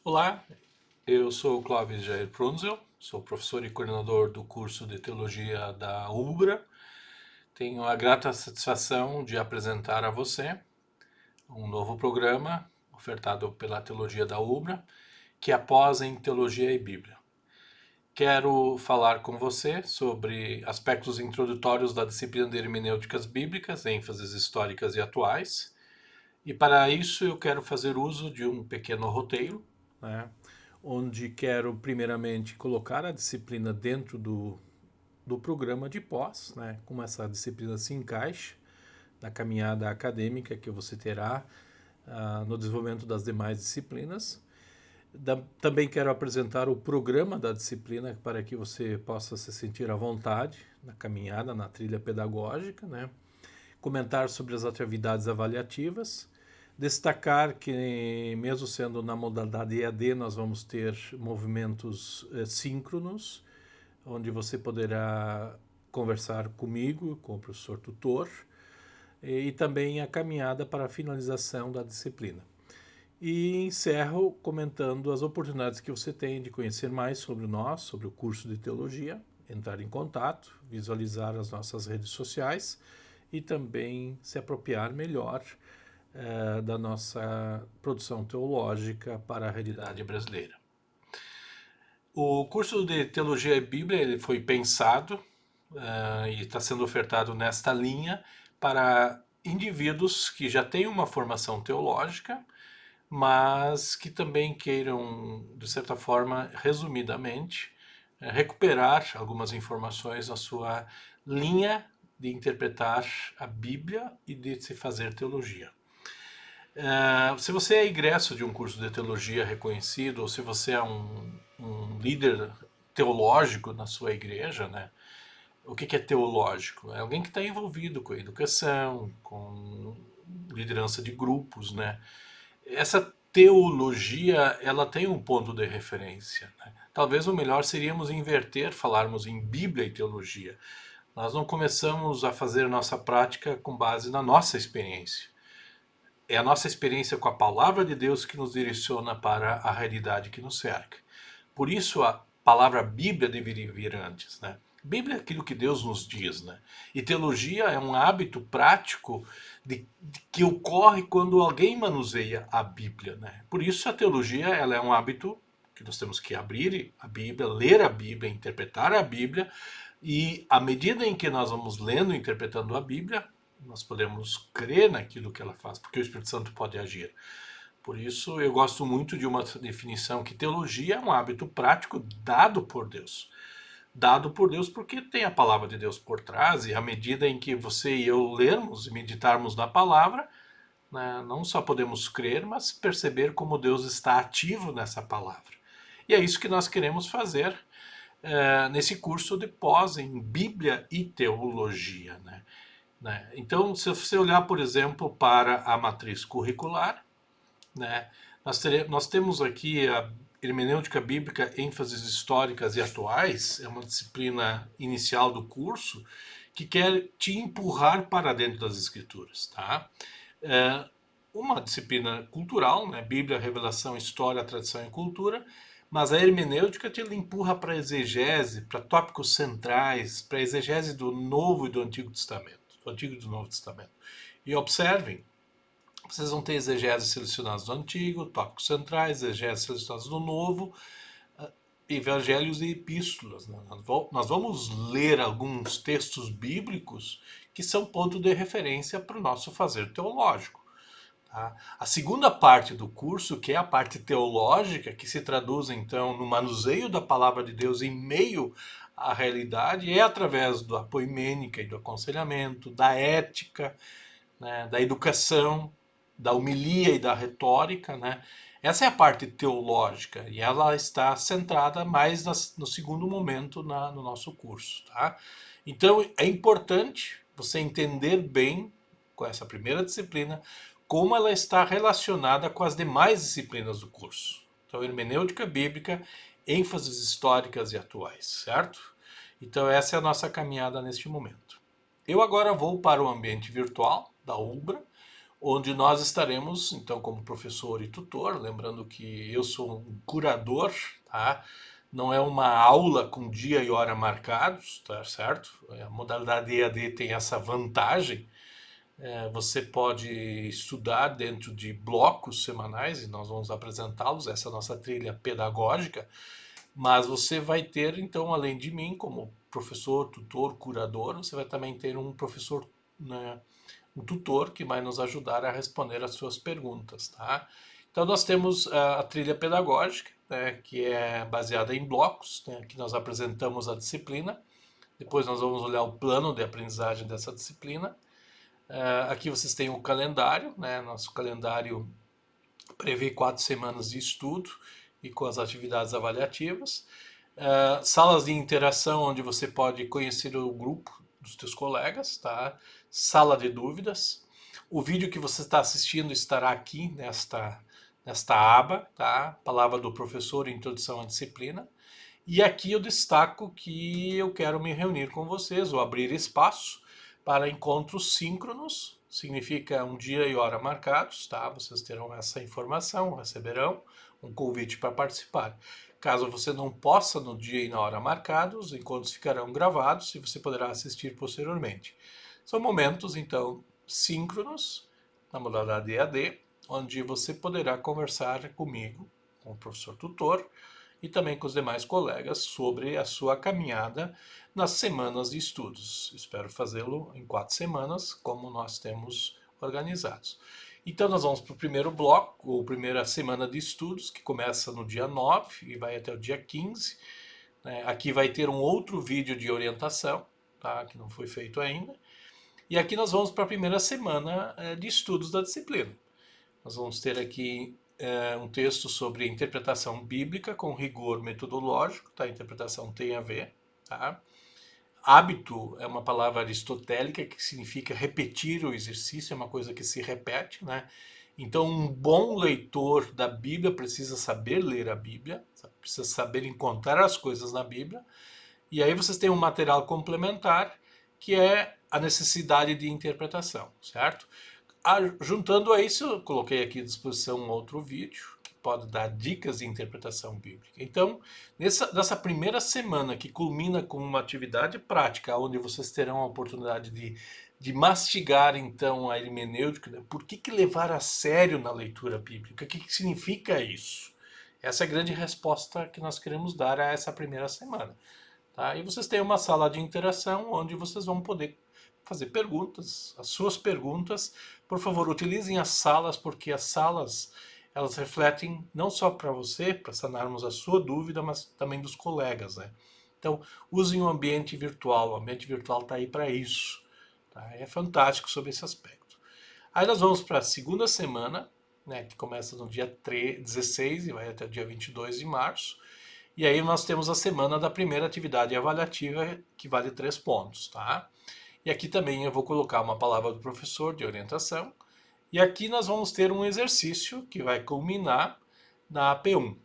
Olá, eu sou o Clóvis Jair Prunzel, sou professor e coordenador do curso de Teologia da UBRA. Tenho a grata satisfação de apresentar a você um novo programa ofertado pela Teologia da UBRA, que é Pós em Teologia e Bíblia. Quero falar com você sobre aspectos introdutórios da disciplina de Hermenêuticas Bíblicas, ênfases históricas e atuais. E para isso eu quero fazer uso de um pequeno roteiro, né, onde quero primeiramente colocar a disciplina dentro do programa de pós, né, como essa disciplina se encaixa na caminhada acadêmica que você terá no desenvolvimento das demais disciplinas. Também quero apresentar o programa da disciplina para que você possa se sentir à vontade na caminhada, na trilha pedagógica, né? Comentar sobre as atividades avaliativas, destacar que, mesmo sendo na modalidade EAD, nós vamos ter movimentos síncronos, onde você poderá conversar comigo, com o professor tutor, e também a caminhada para a finalização da disciplina. E encerro comentando as oportunidades que você tem de conhecer mais sobre nós, sobre o curso de teologia, entrar em contato, visualizar as nossas redes sociais e também se apropriar melhor da nossa produção teológica para a realidade brasileira. O curso de Teologia e Bíblia ele foi pensado e está sendo ofertado nesta linha para indivíduos que já têm uma formação teológica, mas que também queiram, de certa forma, resumidamente, recuperar algumas informações na sua linha de interpretar a Bíblia e de se fazer teologia. Se você é egresso de um curso de teologia reconhecido, ou se você é um líder teológico na sua igreja, né? O que é teológico? É alguém que está envolvido com a educação, com liderança de grupos, né? Essa teologia, ela tem um ponto de referência, né? Talvez o melhor seríamos inverter, falarmos em Bíblia e teologia. Nós não começamos a fazer nossa prática com base na nossa experiência. É a nossa experiência com a palavra de Deus que nos direciona para a realidade que nos cerca. Por isso a palavra Bíblia deveria vir antes, né? Bíblia é aquilo que Deus nos diz, né? E teologia é um hábito prático que ocorre quando alguém manuseia a Bíblia, né? Por isso a teologia ela é um hábito que nós temos que abrir a Bíblia, ler a Bíblia, interpretar a Bíblia, e à medida em que nós vamos lendo e interpretando a Bíblia, nós podemos crer naquilo que ela faz, porque o Espírito Santo pode agir. Por isso, eu gosto muito de uma definição que teologia é um hábito prático dado por Deus. Dado por Deus porque tem a palavra de Deus por trás, e à medida em que você e eu lermos e meditarmos na palavra, né, não só podemos crer, mas perceber como Deus está ativo nessa palavra. E é isso que nós queremos fazer nesse curso de pós em Bíblia e Teologia, né? Então, se você olhar, por exemplo, para a matriz curricular, né, nós temos aqui a Hermenêutica Bíblica, ênfases históricas e atuais, é uma disciplina inicial do curso que quer te empurrar para dentro das Escrituras, tá? Uma disciplina cultural, né, Bíblia, Revelação, História, Tradição e Cultura, mas a hermenêutica te empurra para a exegese, para tópicos centrais, para a exegese do Novo e do Antigo Testamento, do Antigo e do Novo Testamento. E observem, vocês vão ter exegeses selecionados do Antigo, tópicos centrais, exegeses selecionados do Novo, evangelhos e epístolas, né? Nós vamos ler alguns textos bíblicos que são ponto de referência para o nosso fazer teológico. Tá? A segunda parte do curso, que é a parte teológica, que se traduz então no manuseio da palavra de Deus em meio à realidade, é através da apoimênica e do aconselhamento, da ética, né, da educação, da homilia e da retórica, né? Essa é a parte teológica e ela está centrada mais no segundo momento no nosso curso, tá? Então é importante você entender bem com essa primeira disciplina como ela está relacionada com as demais disciplinas do curso. Então, hermenêutica bíblica, ênfases históricas e atuais, certo? Então essa é a nossa caminhada neste momento. Eu agora vou para o ambiente virtual da UBRA, onde nós estaremos, então, como professor e tutor, lembrando que eu sou um curador, tá? Não é uma aula com dia e hora marcados, tá certo? A modalidade EAD tem essa vantagem. Você pode estudar dentro de blocos semanais e nós vamos apresentá-los, essa é a nossa trilha pedagógica, mas você vai ter, então, além de mim, como professor, tutor, curador, você vai também ter um professor, né, um tutor que vai nos ajudar a responder as suas perguntas, tá? Então nós temos a trilha pedagógica, né, que é baseada em blocos, né, que nós apresentamos a disciplina. Depois nós vamos olhar o plano de aprendizagem dessa disciplina. Aqui vocês têm o calendário, né? Nosso calendário prevê 4 semanas de estudo e com as atividades avaliativas. Salas de interação onde você pode conhecer o grupo dos teus colegas, tá? Sala de dúvidas. O vídeo que você está assistindo estará aqui nesta aba, tá? Palavra do professor, introdução à disciplina. E aqui eu destaco que eu quero me reunir com vocês, ou abrir espaço para encontros síncronos, significa um dia e hora marcados, tá? Vocês terão essa informação, receberão um convite para participar. Caso você não possa no dia e na hora marcados, os encontros ficarão gravados e você poderá assistir posteriormente. São momentos, então, síncronos, na modalidade EAD, onde você poderá conversar comigo, com o professor tutor, e também com os demais colegas sobre a sua caminhada nas semanas de estudos. Espero fazê-lo em 4 semanas, como nós temos organizados. Então nós vamos para o primeiro bloco, ou primeira semana de estudos, que começa no dia 9 e vai até o dia 15. Aqui vai ter um outro vídeo de orientação, tá, que não foi feito ainda. E aqui nós vamos para a primeira semana de estudos da disciplina. Nós vamos ter aqui um texto sobre interpretação bíblica com rigor metodológico, tá? A interpretação tem a ver, tá? Hábito é uma palavra aristotélica que significa repetir o exercício, é uma coisa que se repete, né? Então, um bom leitor da Bíblia precisa saber ler a Bíblia, precisa saber encontrar as coisas na Bíblia. E aí vocês têm um material complementar, que é a necessidade de interpretação, certo? Juntando a isso, eu coloquei aqui à disposição um outro vídeo que pode dar dicas de interpretação bíblica. Então, nessa primeira semana que culmina com uma atividade prática, onde vocês terão a oportunidade de mastigar então a hermenêutica, né? Por que levar a sério na leitura bíblica? O que significa isso? Essa é a grande resposta que nós queremos dar a essa primeira semana. Tá? E vocês têm uma sala de interação onde vocês vão poder fazer perguntas, as suas perguntas. Por favor, utilizem as salas, porque as salas elas refletem não só para você, para sanarmos a sua dúvida, mas também dos colegas, né? Então, usem o ambiente virtual. O ambiente virtual está aí para isso. Tá? É fantástico sobre esse aspecto. Aí nós vamos para a segunda semana, né, que começa no dia 16 e vai até o dia 22 de março. E aí nós temos a semana da primeira atividade avaliativa, que vale 3 pontos, tá? E aqui também eu vou colocar uma palavra do professor de orientação. E aqui nós vamos ter um exercício que vai culminar na P1.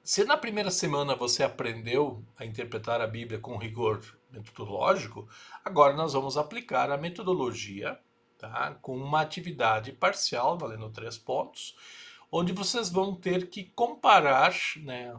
Se na primeira semana você aprendeu a interpretar a Bíblia com rigor metodológico, agora nós vamos aplicar a metodologia, tá, com uma atividade parcial, valendo 3 pontos, onde vocês vão ter que comparar, né,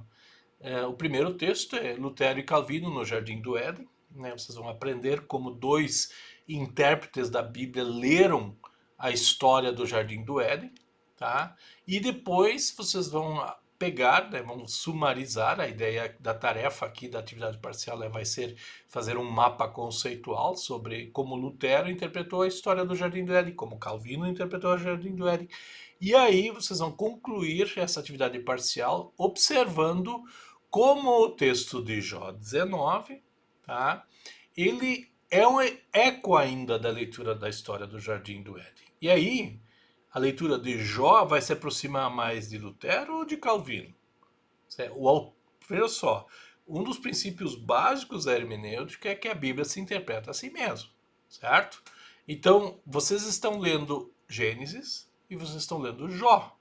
o primeiro texto é Lutero e Calvino no Jardim do Éden. Né? Vocês vão aprender como 2 intérpretes da Bíblia leram a história do Jardim do Éden, tá? E depois vocês vão pegar, né, vão sumarizar. A ideia da tarefa aqui da atividade parcial vai ser fazer um mapa conceitual sobre como Lutero interpretou a história do Jardim do Éden, como Calvino interpretou o Jardim do Éden. E aí vocês vão concluir essa atividade parcial observando como o texto de Jó 19, tá? Ele é um eco ainda da leitura da história do Jardim do Éden. E aí, a leitura de Jó vai se aproximar mais de Lutero ou de Calvino? Veja só, um dos princípios básicos da hermenêutica é que a Bíblia se interpreta a si mesmo, certo? Então, vocês estão lendo Gênesis e vocês estão lendo Jó.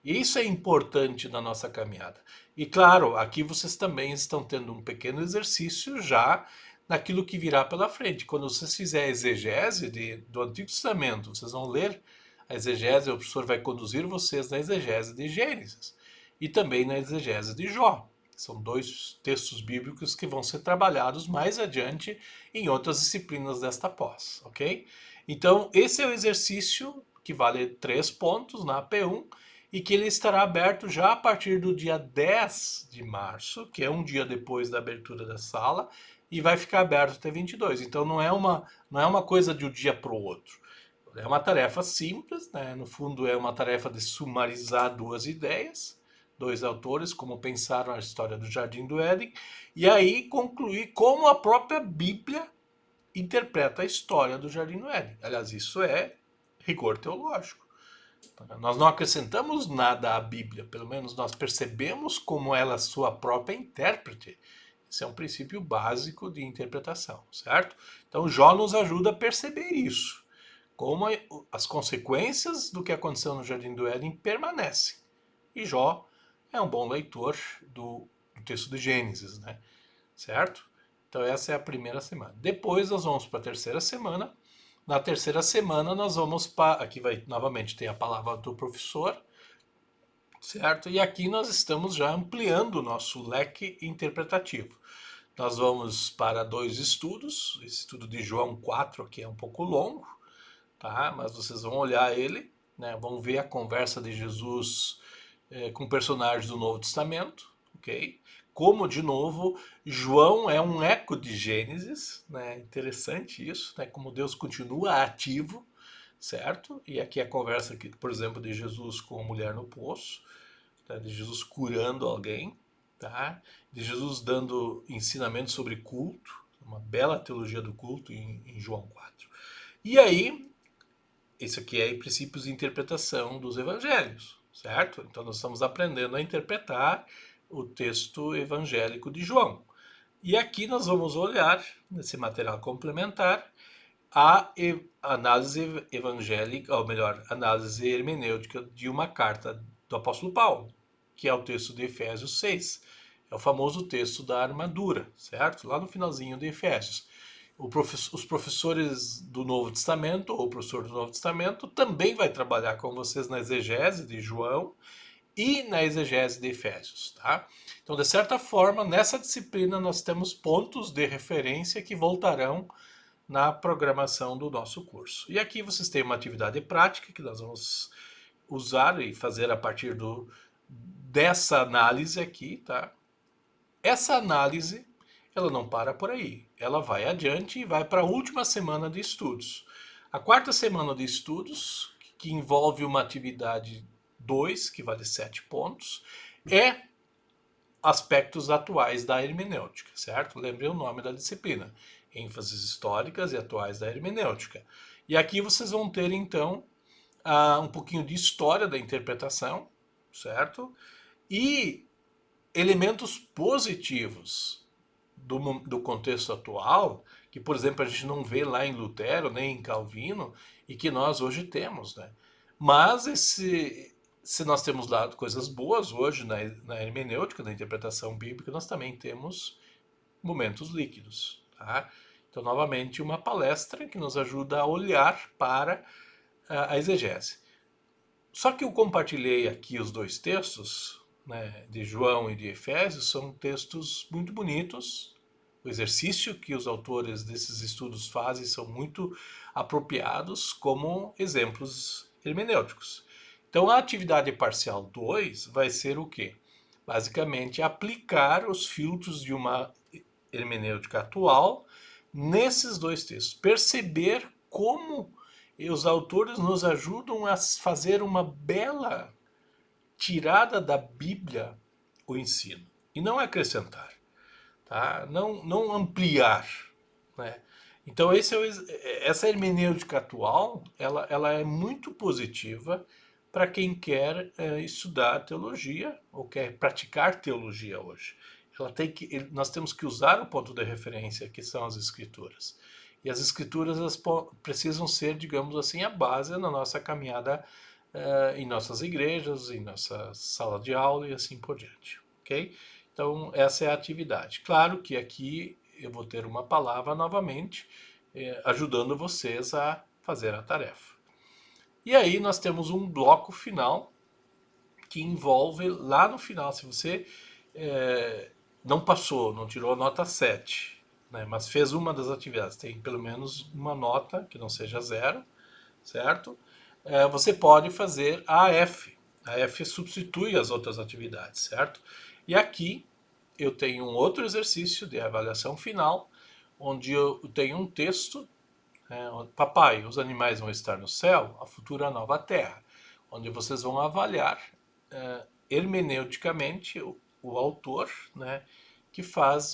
E isso é importante na nossa caminhada. E claro, aqui vocês também estão tendo um pequeno exercício já naquilo que virá pela frente. Quando vocês fizerem a exegese do Antigo Testamento, vocês vão ler A exegese, o professor vai conduzir vocês na exegese de Gênesis e também na exegese de Jó. São dois textos bíblicos que vão ser trabalhados mais adiante em outras disciplinas desta pós, ok? Então, esse é o exercício que vale 3 pontos na AP1 e que ele estará aberto já a partir do dia 10 de março, que é um dia depois da abertura da sala, e vai ficar aberto até 22. Então, não é uma coisa de um dia para o outro. É uma tarefa simples, né? No fundo é uma tarefa de sumarizar 2 ideias, 2 autores, como pensaram a história do Jardim do Éden, e aí concluir como a própria Bíblia interpreta a história do Jardim do Éden. Aliás, isso é rigor teológico. Nós não acrescentamos nada à Bíblia, pelo menos nós percebemos como ela é sua própria intérprete. Esse é um princípio básico de interpretação, certo? Então Jó nos ajuda a perceber isso. Como as consequências do que aconteceu no Jardim do Éden permanecem. E Jó é um bom leitor do texto de Gênesis, né? Certo? Então essa é a primeira semana. Depois nós vamos para a terceira semana. Na terceira semana nós vamos para... Aqui vai novamente ter a palavra do professor, certo? E aqui nós estamos já ampliando o nosso leque interpretativo. Nós vamos para 2 estudos. Esse estudo de João 4 aqui é um pouco longo, tá? Mas vocês vão olhar ele, né? Vão ver a conversa de Jesus com personagens do Novo Testamento, ok? Como, de novo, João é um eco de Gênesis, né? Interessante isso, né? Como Deus continua ativo, certo? E aqui a conversa, por exemplo, de Jesus com a mulher no poço, tá? De Jesus curando alguém, tá? De Jesus dando ensinamentos sobre culto, uma bela teologia do culto em João 4. E aí, isso aqui é princípios de interpretação dos evangelhos, certo? Então nós estamos aprendendo a interpretar o texto evangélico de João. E aqui nós vamos olhar, nesse material complementar, a análise evangélica, ou melhor, análise hermenêutica de uma carta do apóstolo Paulo, que é o texto de Efésios 6. É o famoso texto da armadura, certo? Lá no finalzinho de Efésios. Os professores do Novo Testamento, ou o professor do Novo Testamento, também vai trabalhar com vocês na exegese de João e na exegese de Efésios, tá? Então, de certa forma, nessa disciplina nós temos pontos de referência que voltarão na programação do nosso curso. E aqui vocês têm uma atividade prática que nós vamos usar e fazer a partir dessa análise aqui, tá? Essa análise, ela não para por aí. Ela vai adiante e vai para a última semana de estudos. A quarta semana de estudos, que envolve uma atividade 2, que vale 7 pontos, é aspectos atuais da hermenêutica, certo? Lembrei o nome da disciplina. ênfases históricas e atuais da hermenêutica. E aqui vocês vão ter, então, um pouquinho de história da interpretação, certo? E elementos positivos do contexto atual, que, por exemplo, a gente não vê lá em Lutero, nem em Calvino, e que nós hoje temos, né? Mas se nós temos lá coisas boas hoje na hermenêutica, na interpretação bíblica, nós também temos momentos líquidos, tá? Então, novamente, uma palestra que nos ajuda a olhar para a exegese. Só que eu compartilhei aqui os 2 textos, né, de João e de Efésios, são textos muito bonitos. O exercício que os autores desses estudos fazem são muito apropriados como exemplos hermenêuticos. Então, a atividade parcial 2 vai ser o quê? Basicamente, aplicar os filtros de uma hermenêutica atual nesses 2 textos. Perceber como os autores nos ajudam a fazer uma bela tirada da Bíblia o ensino. E não acrescentar, tá? Não ampliar, né? Então essa hermenêutica atual, ela é muito positiva para quem quer estudar teologia ou quer praticar teologia hoje. Nós temos que usar o ponto de referência que são as escrituras. E as escrituras elas precisam ser, digamos assim, a base na nossa caminhada em nossas igrejas, em nossa sala de aula e assim por diante, ok? Então, essa é a atividade. Claro que aqui eu vou ter uma palavra novamente, ajudando vocês a fazer a tarefa. E aí nós temos um bloco final que envolve lá no final, se você não passou, não tirou a nota 7, né, mas fez uma das atividades, tem pelo menos uma nota que não seja zero, certo? Você pode fazer a F. A F substitui as outras atividades, certo? E aqui eu tenho um outro exercício de avaliação final, onde eu tenho um texto, papai, os animais vão estar no céu, a futura nova terra, onde vocês vão avaliar hermeneuticamente o autor, né, que faz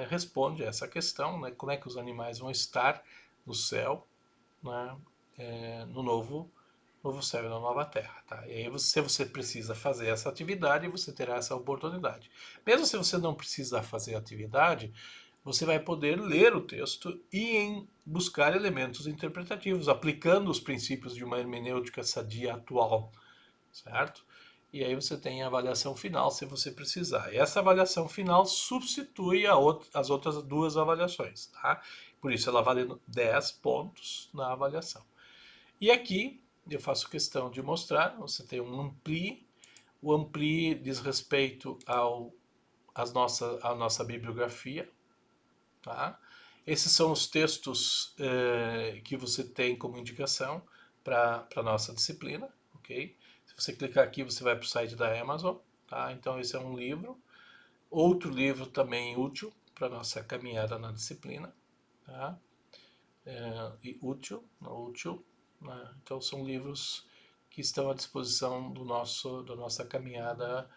responde a essa questão, né, como é que os animais vão estar no céu, né, no novo céu e na nova terra. Tá? E aí, se você precisa fazer essa atividade, você terá essa oportunidade. Mesmo se você não precisar fazer a atividade, você vai poder ler o texto e buscar elementos interpretativos, aplicando os princípios de uma hermenêutica sadia atual, certo? E aí você tem a avaliação final, se você precisar. E essa avaliação final substitui as outras duas avaliações, tá? Por isso ela vale 10 pontos na avaliação. E aqui eu faço questão de mostrar, você tem um ampli, o ampli diz respeito à nossa bibliografia, tá? Esses são os textos que você tem como indicação para a nossa disciplina, ok? Se você clicar aqui, você vai para o site da Amazon, tá? Então esse é um livro. Outro livro também útil para a nossa caminhada na disciplina, tá? E útil, né? Então são livros que estão à disposição da nossa caminhada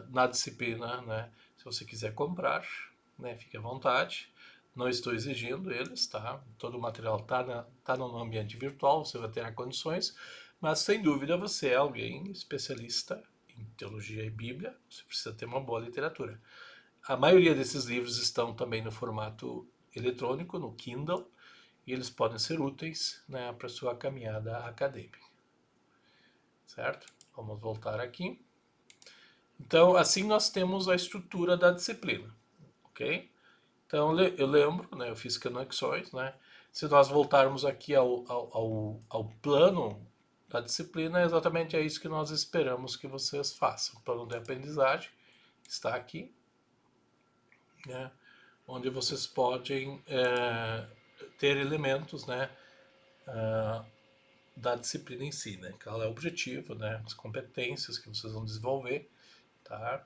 na disciplina, né? Se você quiser comprar, né, fique à vontade. Não estou exigindo eles, tá? Todo o material tá no ambiente virtual, você vai ter condições, mas sem dúvida você é alguém especialista em teologia e Bíblia, você precisa ter uma boa literatura. A maioria desses livros estão também no formato eletrônico, no Kindle, e eles podem ser úteis, né, para a sua caminhada acadêmica. Certo? Vamos voltar aqui. Então, assim nós temos a estrutura da disciplina, ok? Então, eu lembro, né, eu fiz conexões, né? Se nós voltarmos aqui ao plano da disciplina, é exatamente isso que nós esperamos que vocês façam. O plano de aprendizagem está aqui, né, onde vocês podem ter elementos, né, da disciplina em si, né? Qual é o objetivo, né? As competências que vocês vão desenvolver, tá?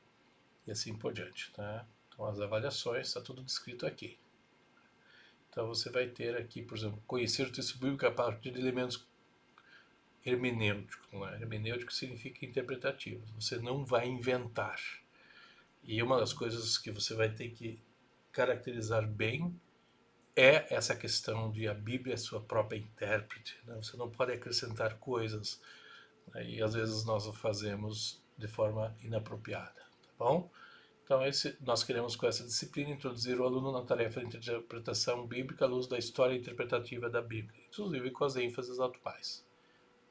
E assim por diante, tá? Então as avaliações, está tudo descrito aqui. Então você vai ter aqui, por exemplo, conhecer o texto bíblico a partir de elementos hermenêuticos, né? Hermenêutico significa interpretativo. Você não vai inventar. E uma das coisas que você vai ter que caracterizar bem é essa questão de a Bíblia é sua própria intérprete. Né? Você não pode acrescentar coisas, né? E às vezes nós o fazemos de forma inapropriada, tá bom? Então nós queremos com essa disciplina introduzir o aluno na tarefa de interpretação bíblica à luz da história interpretativa da Bíblia, inclusive com as ênfases atuais,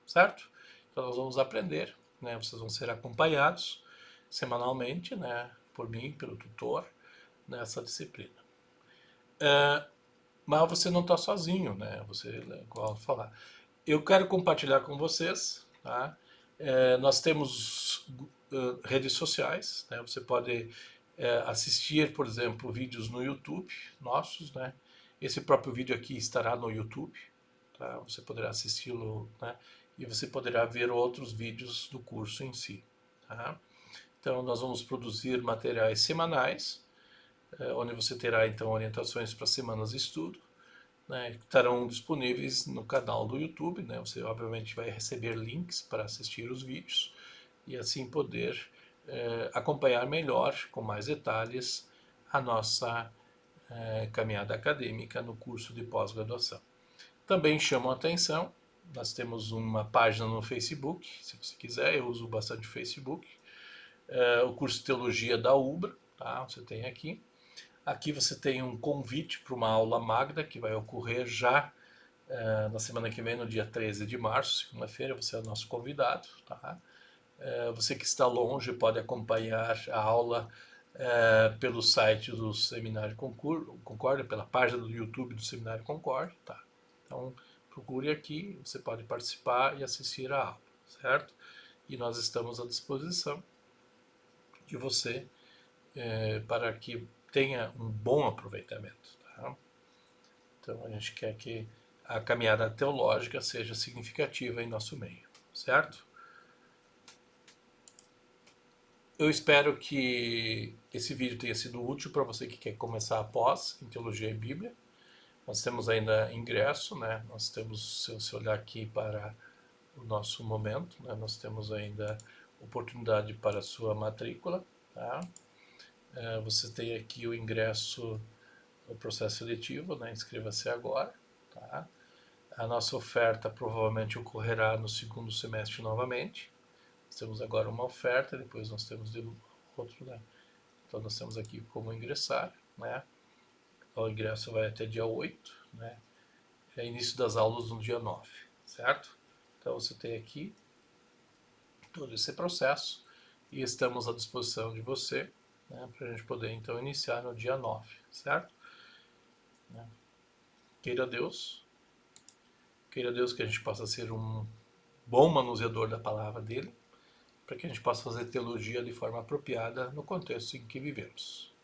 certo? Então nós vamos aprender, né? Vocês vão ser acompanhados semanalmente, né? Por mim, pelo tutor, nessa disciplina. Mas você não está sozinho, né? Você, igual eu falar. Eu quero compartilhar com vocês, tá? Nós temos redes sociais, né? Você pode assistir, por exemplo, vídeos no YouTube nossos, né? Esse próprio vídeo aqui estará no YouTube, tá? Você poderá assisti-lo, né? E você poderá ver outros vídeos do curso em si, tá? Então, nós vamos produzir materiais semanais, onde você terá, então, orientações para semanas de estudo, né, estarão disponíveis no canal do YouTube, né? Você obviamente vai receber links para assistir os vídeos e assim poder acompanhar melhor, com mais detalhes, a nossa caminhada acadêmica no curso de pós-graduação. Também chamo a atenção, nós temos uma página no Facebook, se você quiser, eu uso bastante o Facebook, o curso de Teologia da UBRA, tá? Você tem aqui. Aqui você tem um convite para uma aula magna que vai ocorrer já na semana que vem, no dia 13 de março, segunda-feira, você é o nosso convidado. Tá? Você que está longe pode acompanhar a aula pelo site do Seminário Concórdia, pela página do YouTube do Seminário Concórdia. Tá? Então, procure aqui, você pode participar e assistir a aula, certo? E nós estamos à disposição de você para que tenha um bom aproveitamento. Tá? Então a gente quer que a caminhada teológica seja significativa em nosso meio, certo? Eu espero que esse vídeo tenha sido útil para você que quer começar a pós em Teologia e Bíblia. Nós temos ainda ingresso, né? Nós temos, se você olhar aqui para o nosso momento, né? Nós temos ainda oportunidade para a sua matrícula, tá? Você tem aqui o ingresso no processo seletivo, né? Inscreva-se agora, tá? A nossa oferta provavelmente ocorrerá no segundo semestre novamente. Nós temos agora uma oferta, depois nós temos outro, né? Então nós temos aqui como ingressar, né? O ingresso vai até dia 8, né? É início das aulas no dia 9, certo? Então você tem aqui todo esse processo e estamos à disposição de você, né, para a gente poder então iniciar no dia 9, certo? Queira Deus que a gente possa ser um bom manuseador da palavra dele, para que a gente possa fazer teologia de forma apropriada no contexto em que vivemos.